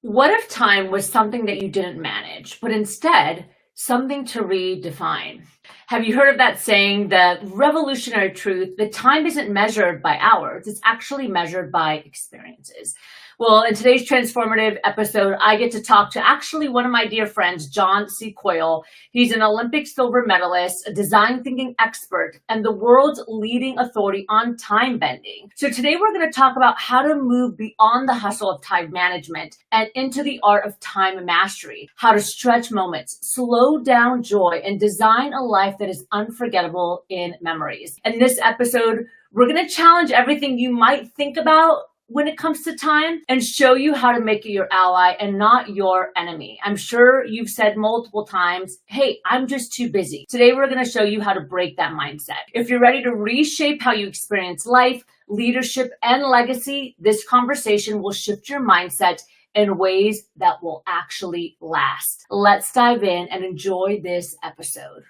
What if time was something that you didn't manage, but instead something to redefine? Have you heard of that saying, the revolutionary truth that time isn't measured by hours, it's actually measured by experiences? Well, in today's transformative episode, I get to talk to actually one of my dear friends, John Coyle. He's an Olympic silver medalist, a design thinking expert, and the world's leading authority on time bending. So today we're going to talk about how to move beyond the hustle of time management and into the art of time mastery, how to stretch moments, slow down joy, and design a life that is unforgettable in memories. In this episode, we're going to challenge everything you might think about when it comes to time and show you how to make it your ally and not your enemy. I'm sure you've said multiple times, hey, I'm just too busy. Today, we're going to show you how to break that mindset. If you're ready to reshape how you experience life, leadership, and legacy, this conversation will shift your mindset in ways that will actually last. Let's dive in and enjoy this episode.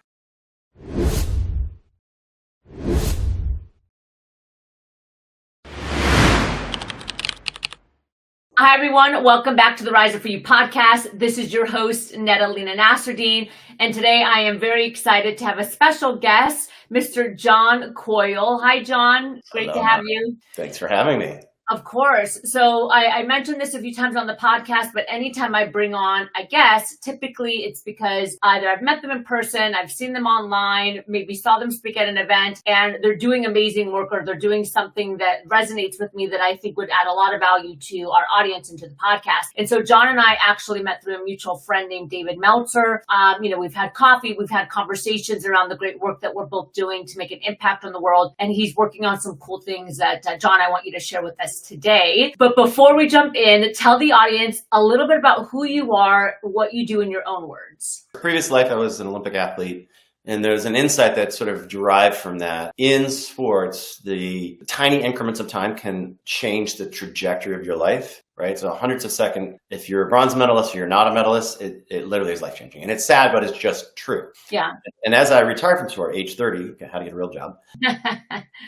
Hi, everyone. Welcome back to the Riser For You podcast. This is your host, Nada Lena Nasserdeen. And today I am very excited to have a special guest, Mr. John Coyle. Hi, John. Great Hello. to have you. Thanks for having me. Of course. So I mentioned this a few times on the podcast, but anytime I bring on a guest, typically it's because either I've met them in person, I've seen them online, maybe saw them speak at an event, and they're doing amazing work or they're doing something that resonates with me that I think would add a lot of value to our audience and to the podcast. And so John and I actually met through a mutual friend named David Meltzer. We've had coffee, we've had conversations around the great work that we're both doing to make an impact on the world. And he's working on some cool things that, John, I want you to share with us today. But before we jump in, tell the audience a little bit about who you are, what you do in your own words. Previous life, I was an Olympic athlete, and there's an insight that sort of derived from that. In sports, the tiny increments of time can change the trajectory of your life, right? So hundreds of seconds, if you're a bronze medalist or you're not a medalist, it literally is life-changing. And it's sad, but it's just true. Yeah. And as I retired from sport, age 30, how to get a real job,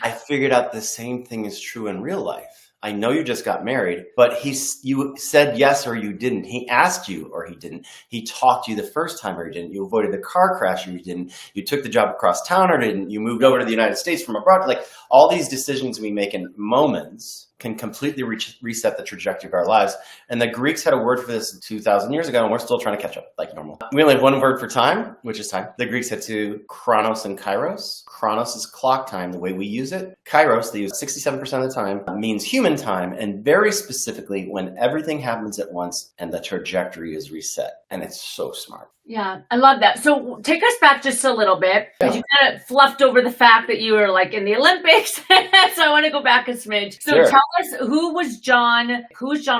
I figured out the same thing is true in real life. I know you just got married, but you said yes or you didn't. He asked you or he didn't. He talked to you the first time or you didn't. You avoided the car crash or you didn't. You took the job across town or didn't. You moved over to the United States from abroad. Like all these decisions we make in moments can completely reset the trajectory of our lives. And the Greeks had a word for this 2,000 years ago, and we're still trying to catch up like normal. We only have one word for time, which is time. The Greeks had two, chronos and kairos. Chronos is clock time, the way we use it. Kairos, they use 67% of the time, means human time, and very specifically when everything happens at once and the trajectory is reset. And it's so smart. Yeah, I love that. So take us back just a little bit, because you kind of fluffed over the fact that you were like in the Olympics. So I want to go back a smidge. So Sure. Tell us, who was John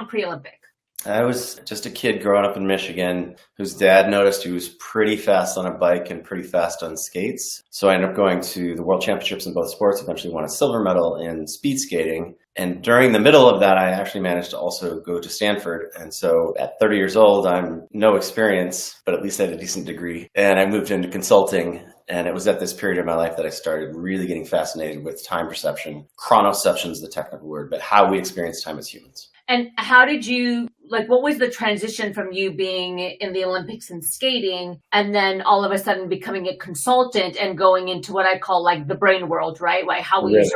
pre-Olympic? I was just a kid growing up in Michigan whose dad noticed he was pretty fast on a bike and pretty fast on skates. So I ended up going to the World Championships in both sports, eventually won a silver medal in speed skating. And during the middle of that, I actually managed to also go to Stanford. And so at 30 years old, I'm no experience, but at least I had a decent degree. And I moved into consulting. And it was at this period of my life that I started really getting fascinated with time perception. Chronoception is the technical word, but how we experience time as humans. And how did you, what was the transition from you being in the Olympics and skating and then all of a sudden becoming a consultant and going into what I call the brain world, right? How we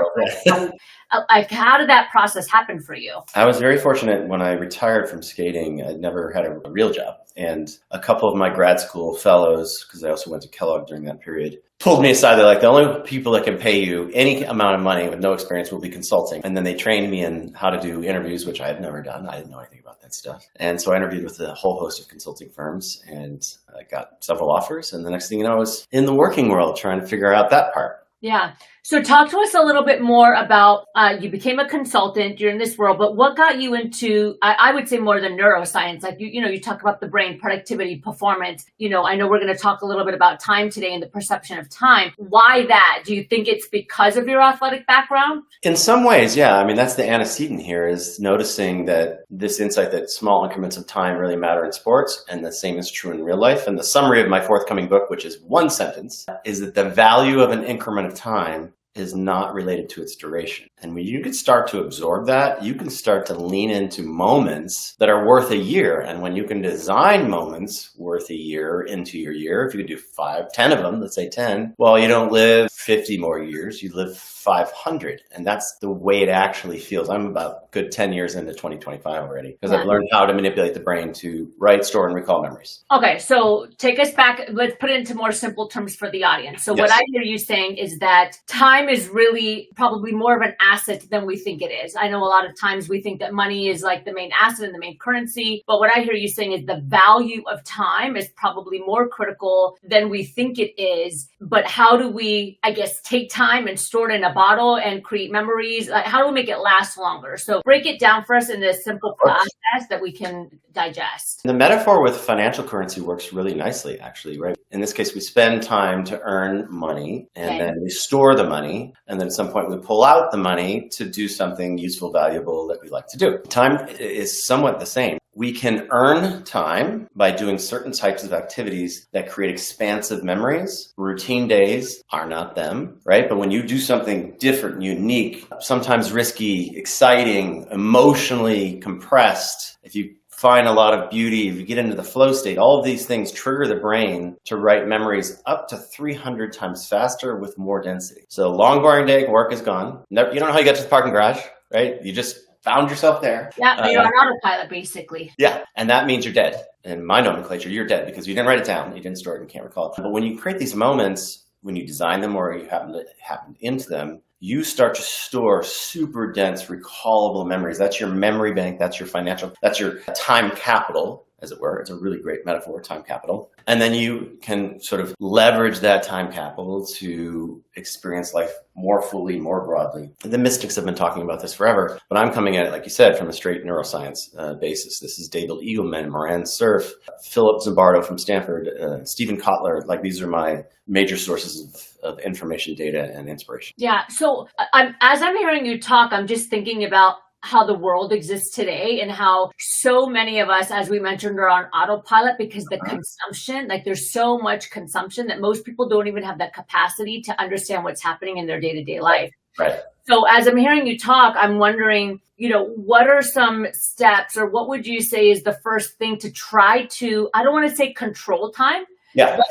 how did that process happen for you? I was very fortunate when I retired from skating. I never had a real job. And a couple of my grad school fellows, because I also went to Kellogg during that period, pulled me aside. They're like, the only people that can pay you any amount of money with no experience will be consulting. And then they trained me in how to do interviews, which I had never done. I didn't know anything about that stuff. And so I interviewed with a whole host of consulting firms and I got several offers. And the next thing you know, I was in the working world trying to figure out that part. Yeah. So talk to us a little bit more about, you became a consultant, you're in this world, but what got you into, I would say more than neuroscience, you talk about the brain, productivity, performance. I know we're going to talk a little bit about time today and the perception of time. Why that? Do you think it's because of your athletic background? In some ways, yeah. I mean, that's the antecedent here is noticing that this insight that small increments of time really matter in sports. And the same is true in real life. And the summary of my forthcoming book, which is one sentence, is that the value of an increment of time is not related to its duration. And when you can start to absorb that, you can start to lean into moments that are worth a year. And when you can design moments worth a year into your year, if you could do 5, 10 of them, let's say 10, well, you don't live 50 more years, you live 500. And that's the way it actually feels. I'm about a good 10 years into 2025 already because I've learned how to manipulate the brain to write, store, and recall memories. Okay, so take us back. Let's put it into more simple terms for the audience. So what I hear you saying is that time is really probably more of an asset than we think it is. I know a lot of times we think that money is like the main asset and the main currency, but what I hear you saying is the value of time is probably more critical than we think it is. But how do we, I guess, take time and store it in a bottle and create memories? Like, how do we make it last longer? So break it down for us in this simple process that we can digest. The metaphor with financial currency works really nicely, actually, right? In this case, we spend time to earn money, and then we store the money, and then at some point we pull out the money to do something useful, valuable that we like to do. Time is somewhat the same. We can earn time by doing certain types of activities that create expansive memories. Routine days are not them, right? But when you do something different, unique, sometimes risky, exciting, emotionally compressed, if you find a lot of beauty, if you get into the flow state, all of these things trigger the brain to write memories up to 300 times faster with more density. So long, boring day, work is gone. You don't know how you got to the parking garage, right? You just found yourself there. Yeah, you're on autopilot, basically. Yeah, and that means you're dead. In my nomenclature, you're dead because you didn't write it down, you didn't store it, and can't recall it. But when you create these moments, when you design them or you happen into them, you start to store super dense, recallable memories. That's your memory bank. That's your financial, that's your time capital, as it were. It's a really great metaphor, time capital. And then you can sort of leverage that time capital to experience life more fully, more broadly. The mystics have been talking about this forever, but I'm coming at it, like you said, from a straight neuroscience basis. This is David Eagleman, Moran Cerf, Philip Zimbardo from Stanford, Stephen Kotler. Like, these are my major sources of information, data, and inspiration. Yeah. So as I'm hearing you talk, I'm just thinking about how the world exists today and how so many of us, as we mentioned, are on autopilot because the consumption, like there's so much consumption that most people don't even have that capacity to understand what's happening in their day-to-day life. Right. So as I'm hearing you talk, I'm wondering, what are some steps, or what would you say is the first thing to try to, I don't want to say control time, but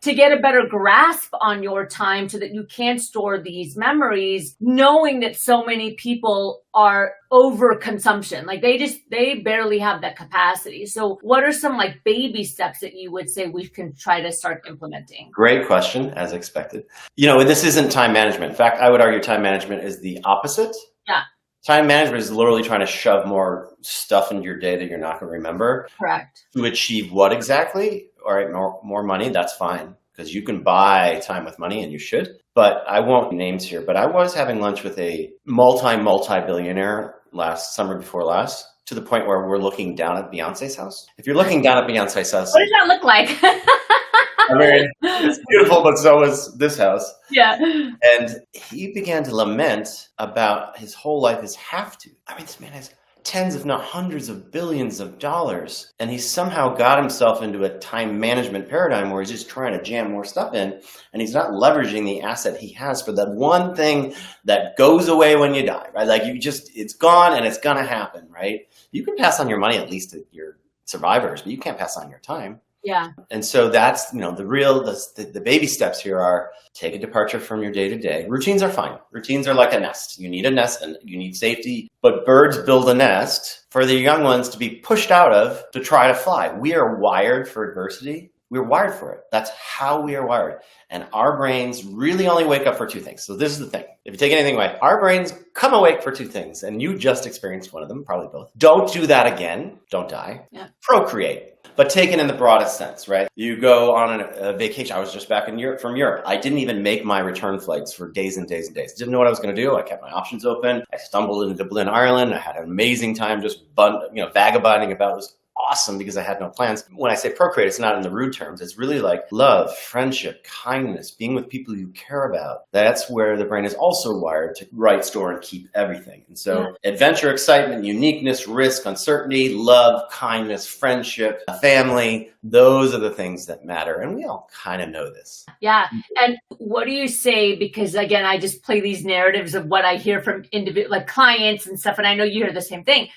to get a better grasp on your time so that you can store these memories, knowing that so many people are over consumption. Like they barely have that capacity. So what are some like baby steps that you would say we can try to start implementing? Great question, as expected. This isn't time management. In fact, I would argue time management is the opposite. Yeah. Time management is literally trying to shove more stuff into your day that you're not going to remember. Correct. To achieve what exactly? All right, more money, that's fine, because you can buy time with money, and you should. But I won't name names here, but I was having lunch with a multi-billionaire last summer before last, to the point where we're looking down at Beyonce's house. If you're looking down at Beyonce's house... What does that look like? I mean, it's beautiful, but so is this house. Yeah. And he began to lament about his whole life is have to. I mean, this man has tens, if not hundreds of billions of dollars. And he somehow got himself into a time management paradigm where he's just trying to jam more stuff in. And he's not leveraging the asset he has for that one thing that goes away when you die, right? Like it's gone and it's going to happen, right? You can pass on your money, at least to your survivors, but you can't pass on your time. Yeah. And so that's, the baby steps here are take a departure from your day to day. Routines are fine. Routines are like a nest. You need a nest and you need safety, but birds build a nest for the young ones to be pushed out of to try to fly. We are wired for adversity. We're wired for it. That's how we are wired. And our brains really only wake up for two things. So this is the thing. If you take anything away, our brains come awake for two things. And you just experienced one of them, probably both. Don't do that again. Don't die. Yeah. Procreate. But taken in the broadest sense, right? You go on a vacation. I was just back from Europe. I didn't even make my return flights for days and days and days. Didn't know what I was going to do. I kept my options open. I stumbled into Dublin, Ireland. I had an amazing time just vagabonding about. It was awesome because I had no plans. When I say procreate, it's not in the rude terms. It's really like love, friendship, kindness, being with people you care about. That's where the brain is also wired to write, store, and keep everything. And so adventure, excitement, uniqueness, risk, uncertainty, love, kindness, friendship, family, those are the things that matter. And we all kind of know this. Yeah. And what do you say? Because again, I just play these narratives of what I hear from like clients and stuff. And I know you hear the same thing.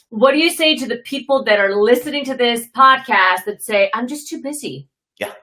What do you say to the people that are listening to this podcast that say, I'm just too busy? Yeah.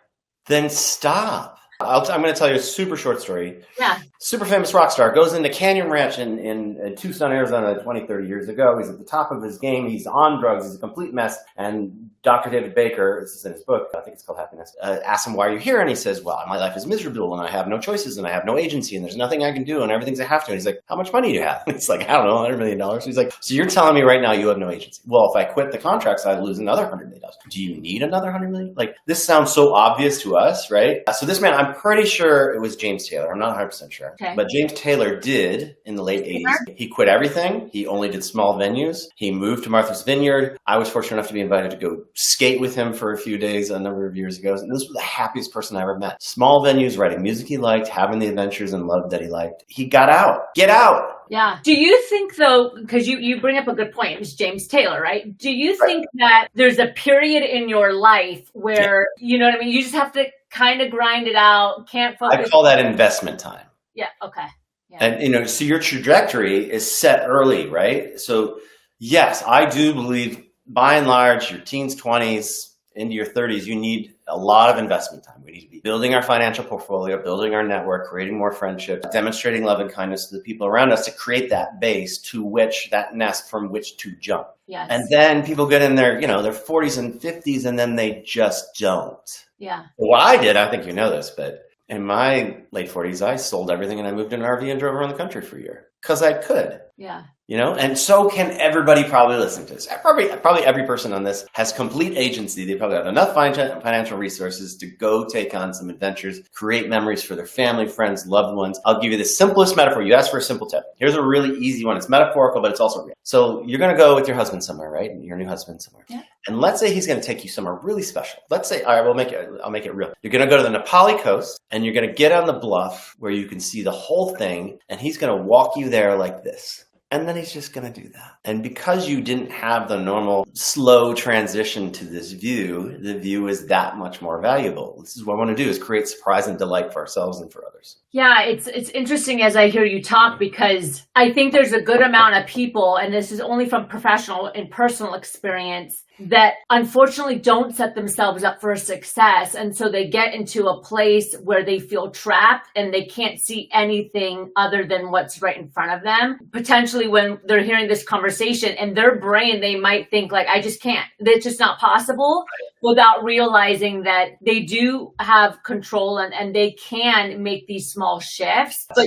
Then stop. I'm going to tell you a super short story. Yeah. Super famous rock star goes into Canyon Ranch in Tucson, Arizona 20, 30 years ago. He's at the top of his game. He's on drugs. He's a complete mess. And Dr. David Baker, this is in his book, I think it's called Happiness, asks him, why are you here? And he says, well, my life is miserable and I have no choices and I have no agency and there's nothing I can do and everything's I have to. And he's like, how much money do you have? And he's like, I don't know, $100 million. He's like, so you're telling me right now you have no agency? Well, if I quit the contracts, I lose another $100 million. Do you need another $100 million? Like, this sounds so obvious to us, right? So this man, I'm pretty sure it was James Taylor. I'm not 100% sure. Okay. But James Taylor did in the late 80s. He quit everything. He only did small venues. He moved to Martha's Vineyard. I was fortunate enough to be invited to go skate with him for a few days a number of years ago. And this was the happiest person I ever met. Small venues, writing music he liked, having the adventures and love that he liked. He got out. Get out. Yeah. Do you think though, because you bring up a good point, it was James Taylor, right? Do you think that there's a period in your life where, you know what I mean? You just have to kind of grind it out, can't focus. I call that investment time. Yeah. Okay. Yeah. And, so your trajectory is set early, right? So yes, I do believe by and large, your teens, 20s, into your 30s, you need a lot of investment time. We need to be building our financial portfolio, building our network, creating more friendships, demonstrating love and kindness to the people around us to create that base to which that nest from which to jump. Yes. And then people get in their 40s and 50s and then they just don't. Yeah. What I did, I think you know this, but in my late 40s, I sold everything and I moved in an RV and drove around the country for a year because I could. Yeah. And so can everybody probably listening to this. Probably every person on this has complete agency. They probably have enough financial resources to go take on some adventures, create memories for their family, friends, loved ones. I'll give you the simplest metaphor. You asked for a simple tip. Here's a really easy one. It's metaphorical, but it's also real. So you're going to go with your husband somewhere, right? Your new husband somewhere. Yeah. And let's say he's going to take you somewhere really special. Let's say, all right, I'll make it real. You're going to go to the Nepali coast and you're going to get on the bluff where you can see the whole thing. And he's going to walk you there like this. And then he's just going to do that. And because you didn't have the normal slow transition to this view, the view is that much more valuable. This is what I want to do, is create surprise and delight for ourselves and for others. Yeah, it's interesting as I hear you talk, because I think there's a good amount of people, and this is only from professional and personal experience, that unfortunately don't set themselves up for success. And so they get into a place where they feel trapped and they can't see anything other than what's right in front of them. Potentially when they're hearing this conversation, in their brain, they might think like, I just can't, that's just not possible, without realizing that they do have control and they can make these small shifts. But,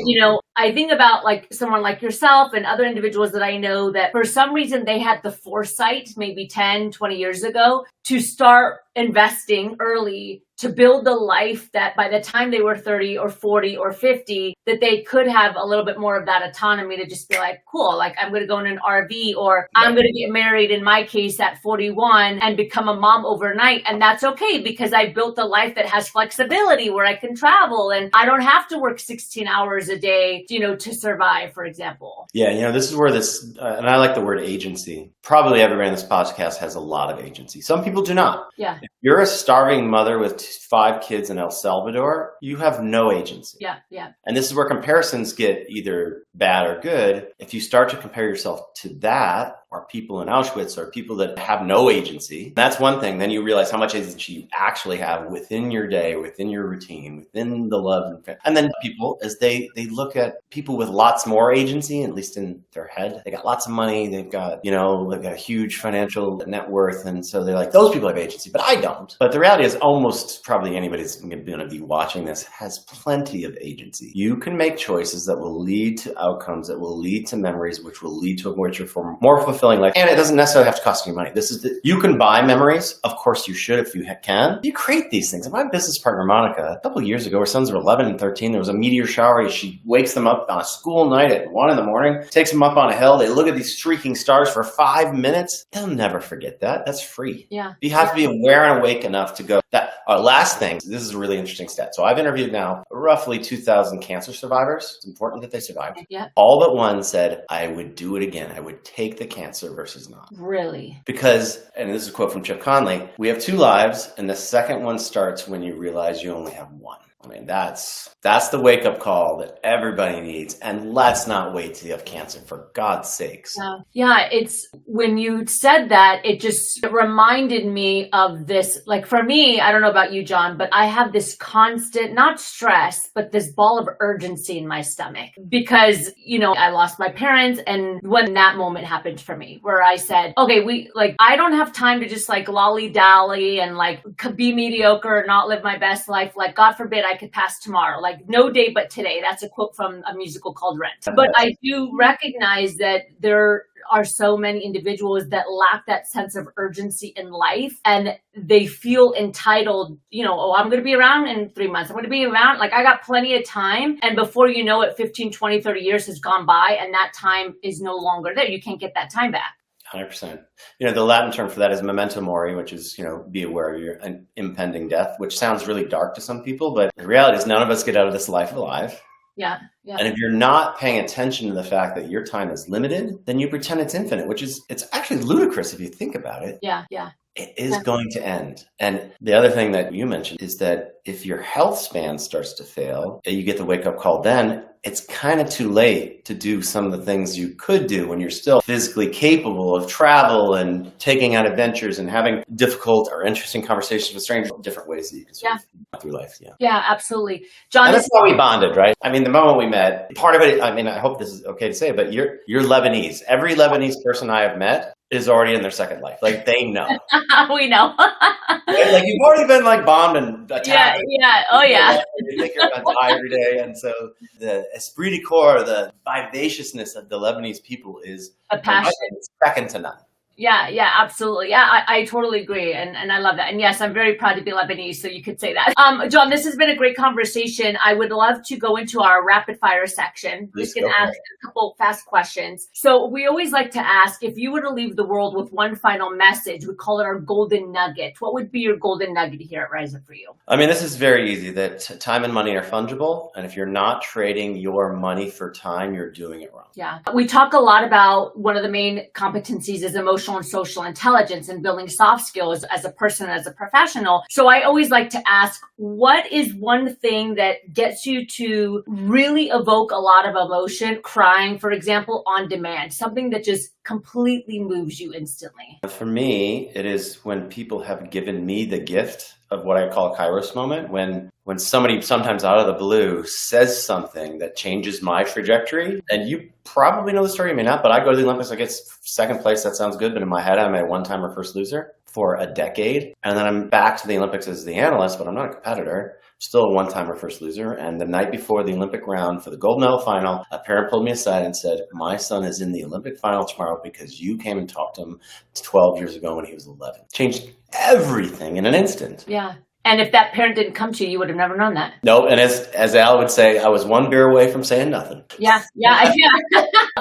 I think about like someone like yourself and other individuals that I know that for some reason they had the foresight maybe 10, 20 years ago to start investing early to build the life that by the time they were 30 or 40 or 50, that they could have a little bit more of that autonomy to just be like, cool, like I'm going to go in an RV, or I'm going to get married in my case at 41 and become a mom overnight. And that's okay because I built a life that has flexibility where I can travel and I don't have to work 16 hours a day, to survive, for example. Yeah. This is where and I like the word agency. Probably everybody in this podcast has a lot of agency. Some people do not. Yeah. If you're a starving mother with 5 kids in El Salvador, you have no agency. Yeah, yeah. And this is where comparisons get either bad or good. If you start to compare yourself to that, or people in Auschwitz, or people that have no agency, that's one thing. Then you realize how much agency you actually have within your day, within your routine, within the love. And then people, as they look at people with lots more agency, at least in their head, they got lots of money, they've got a huge financial net worth. And so they're like, those people have agency, but I don't. But the reality is almost probably anybody that's going to be watching this has plenty of agency. You can make choices that will lead to outcomes, that will lead to memories, which will lead to a more fulfilled fulfilling life. And it doesn't necessarily have to cost you money. You can buy memories. Of course you should if you can. You create these things. My business partner, Monica, a couple of years ago, her sons were 11 and 13. There was a meteor shower. She wakes them up on a school night at 1 a.m, takes them up on a hill. They look at these streaking stars for 5 minutes. They'll never forget that. That's free. Yeah. You have to be aware and awake enough to go. Last thing, this is a really interesting stat. So I've interviewed now roughly 2,000 cancer survivors. It's important that they survived. Yeah. All but one said, I would do it again. I would take the cancer versus not. Really? Because, and this is a quote from Chip Conley, we have 2 lives, and the second one starts when you realize you only have one. I mean, that's the wake-up call that everybody needs. And let's not wait till you have cancer, for God's sakes. Yeah, it's when you said that, it reminded me of this. Like for me, I don't know about you, John, but I have this constant, not stress, but this ball of urgency in my stomach because, I lost my parents. And when that moment happened for me, where I said, okay, I don't have time to just lolly-dally and be mediocre, not live my best life. God forbid I could pass tomorrow. No day but today. That's a quote from a musical called Rent. But I do recognize that there are so many individuals that lack that sense of urgency in life and they feel entitled, I'm going to be around in 3 months. I'm going to be around. I got plenty of time. And before you know it, 15, 20, 30 years has gone by and that time is no longer there. You can't get that time back. 100%. The Latin term for that is memento mori, which is, be aware of your impending death, which sounds really dark to some people, but the reality is none of us get out of this life alive. Yeah. And if you're not paying attention to the fact that your time is limited, then you pretend it's infinite, it's actually ludicrous if you think about it. Yeah. It is going to end. And the other thing that you mentioned is that if your health span starts to fail, you get the wake-up call then, it's kind of too late to do some of the things you could do when you're still physically capable of travel and taking out adventures and having difficult or interesting conversations with strangers, different ways that you can sort of through life. Yeah, absolutely. John, and that's why we bonded, right? I mean, the moment we met, part of it, I hope this is okay to say, but you're Lebanese. Every Lebanese person I have met is already in their second life. They know. We know. You've already been bombed and attacked. Yeah. Oh yeah. You think you're going to die every day. And so the esprit de corps, the vivaciousness of the Lebanese people is a passion. Second to none. Yeah, absolutely. Yeah, I totally agree. And I love that. And yes, I'm very proud to be Lebanese, so you could say that. John, this has been a great conversation. I would love to go into our rapid fire section. We can ask a couple fast questions. So we always like to ask, if you were to leave the world with one final message, we call it our golden nugget. What would be your golden nugget here at Rise Up for you? I mean, this is very easy, that time and money are fungible. And if you're not trading your money for time, you're doing it wrong. Yeah. We talk a lot about one of the main competencies is emotional and social intelligence and building soft skills as a person, as a professional. So I always like to ask, what is one thing that gets you to really evoke a lot of emotion, crying, for example, on demand, something that just completely moves you instantly? For me, it is when people have given me the gift of what I call a Kairos moment, when somebody sometimes out of the blue says something that changes my trajectory. And you probably know the story, you may not, but I go to the Olympics, I get second place, that sounds good, but in my head I'm a one-timer first loser for a decade. And then I'm back to the Olympics as the analyst, but I'm not a competitor. Still a one-timer first loser. And the night before the Olympic round for the gold medal final, a parent pulled me aside and said, my son is in the Olympic final tomorrow because you came and talked to him 12 years ago when he was 11. Changed everything in an instant. Yeah. And if that parent didn't come to you, you would have never known that. No, and as Al would say, I was one beer away from saying nothing. Yeah.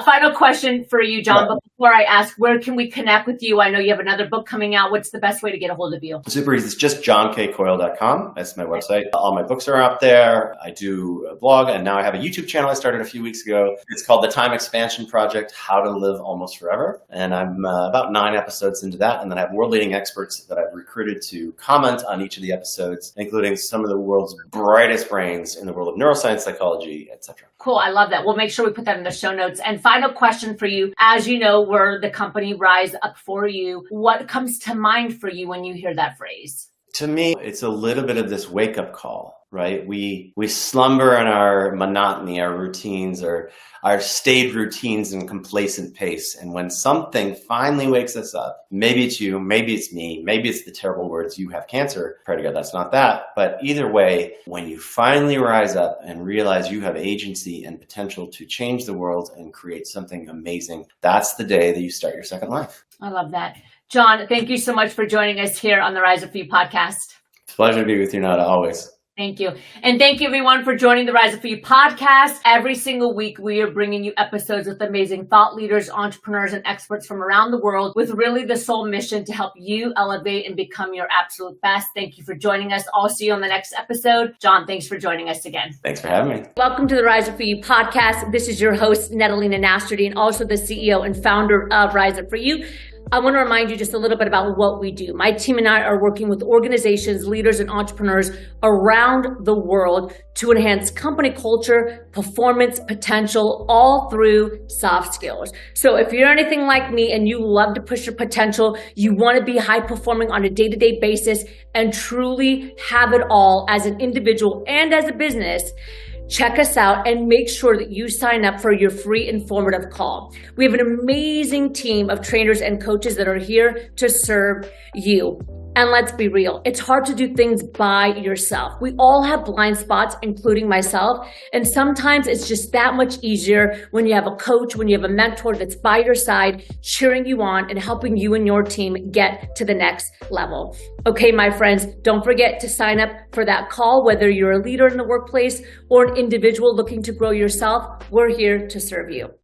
Final question for you, John. But before I ask, where can we connect with you? I know you have another book coming out. What's the best way to get a hold of you? Super easy. It's just johnkcoyle.com. That's my website. All my books are up there. I do a blog, and now I have a YouTube channel I started a few weeks ago. It's called The Time Expansion Project, How to Live Almost Forever. And I'm about 9 episodes into that. And then I have world-leading experts that I've recruited to comment on each of the episodes, including some of the world's brightest brains in the world of neuroscience, psychology, etc. Cool. I love that. We'll make sure we put that in the show notes. And final question for you. As you know, we're the company Rise Up for You. What comes to mind for you when you hear that phrase? To me, it's a little bit of this wake-up call, right? We slumber in our monotony, our routines, or our staid routines and complacent pace. And when something finally wakes us up, maybe it's you, maybe it's me, maybe it's the terrible words, you have cancer. Pray to God that's not that. But either way, when you finally rise up and realize you have agency and potential to change the world and create something amazing, that's the day that you start your second life. I love that. John, thank you so much for joining us here on the Rise Up For You podcast. It's a pleasure to be with you, Nada, always. Thank you. And thank you, everyone, for joining the Rise Up For You podcast. Every single week, we are bringing you episodes with amazing thought leaders, entrepreneurs, and experts from around the world with really the sole mission to help you elevate and become your absolute best. Thank you for joining us. I'll see you on the next episode. John, thanks for joining us again. Thanks for having me. Welcome to the Rise Up For You podcast. This is your host, Nada Lena Nasserdeen, also the CEO and founder of Rise Up For You. I want to remind you just a little bit about what we do. My team and I are working with organizations, leaders, and entrepreneurs around the world to enhance company culture, performance, potential, all through soft skills. So if you're anything like me and you love to push your potential, you want to be high performing on a day-to-day basis and truly have it all as an individual and as a business, check us out and make sure that you sign up for your free informative call. We have an amazing team of trainers and coaches that are here to serve you. And let's be real, it's hard to do things by yourself. We all have blind spots, including myself. And sometimes it's just that much easier when you have a coach, when you have a mentor that's by your side, cheering you on and helping you and your team get to the next level. Okay, my friends, don't forget to sign up for that call, whether you're a leader in the workplace or an individual looking to grow yourself. We're here to serve you.